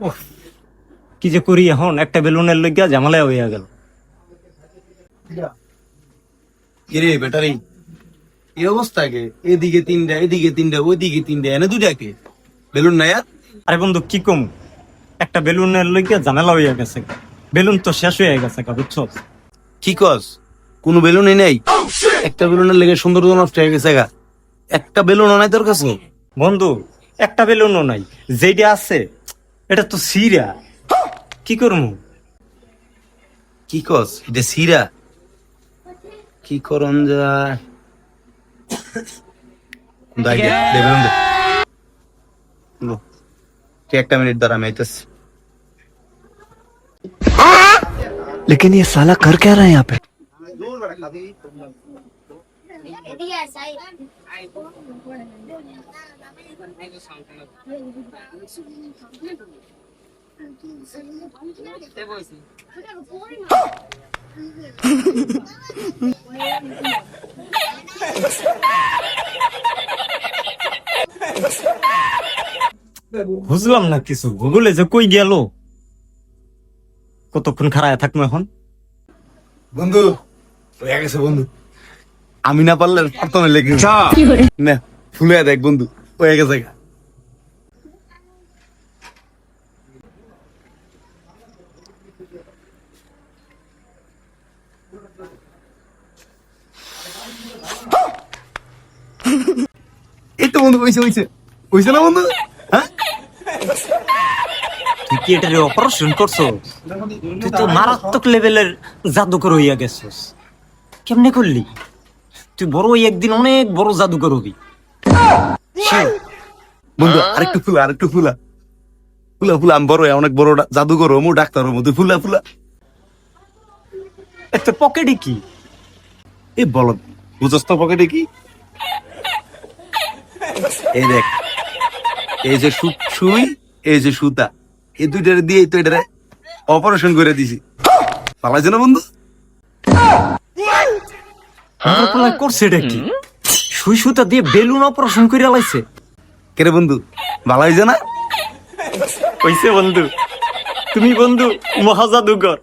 উফ, কি যে করি এখন, একটা বেলুনের লইগা ঝামেলা হইয়া গেল। কিরে ব্যাটারি এই অবস্থা কে? এদিকে তিনটা, এদিকে তিনটা, ওইদিকে তিনটা, এনে দুইটা কে বেলুন নাই আর? আরে বন্ধু কি কম, একটা বেলুনের লইগা ঝামেলা হইয়া গেছে। বেলুন তো শেষ হয়ে গেছে, বুঝছো? কি কস? কোনো বেলুনই নেই? একটা বেলুনের লেগে সৌন্দর্য নষ্ট হয়ে গেছে গা। একটা বেলুনও নাই তোর কাছে? বন্ধু একটা বেলুনও নাই, যেটা আছে এটা তো সিরা, কি করবো? কি কস? এটা সিরা? কি করন যায়? দাই দে, দে বেলুন দে। লো, তুই একটা মিনিট দাঁড়া, আমি আইতাছি। लेकिन ये साला कर क्या रहा है यहाँ पे। বুঝলাম না কিছু, গুগলে যে কই গেল, কতক্ষণ খাড়ায় থাকবো এখন? বন্ধু হয়ে গেছে বন্ধু, আমি না পারলে পারতো না লেগে না, ফুলে দেখ বন্ধু হয়ে গেছে গা। এই তো বন্ধু হইছে হইছে হইছে না বন্ধু? হ্যাঁ তুই কি এটারে অপারেশন করছো? তুই তো মারাত্মক লেভেলের জাদুকর হইয়া গেছিস। কেমনে করলি? তুই বড় হই একদিন অনেক বড় জাদুকর হবি। Sure. বন্ধু আরেকটু ফুলা, আরেকটু ফুলা, ফুলা ফুলা, আমি বড় হয়ে অনেক বড় জাদুঘর হমু, ডাক্তার হমু, তুই ফুলা ফুলা। একটা পকেটে কি? এই বল, বুঝস তো পকেটে কি? এই দেখ, এই যে সুই, এই যে সুতা, এই দুইটারে দিয়ে তো এটারে অপারেশন করে দিছি। পালাইছে না বন্ধু? আমার পোলায় করছে এটা কি? সুই সুতা দিয়ে বেলুন অপারেশন করে লাইছে। কেরে বন্ধু ভালো হয়েছে না? হইছে বন্ধু, তুমি বন্ধু মহা জাদুকর।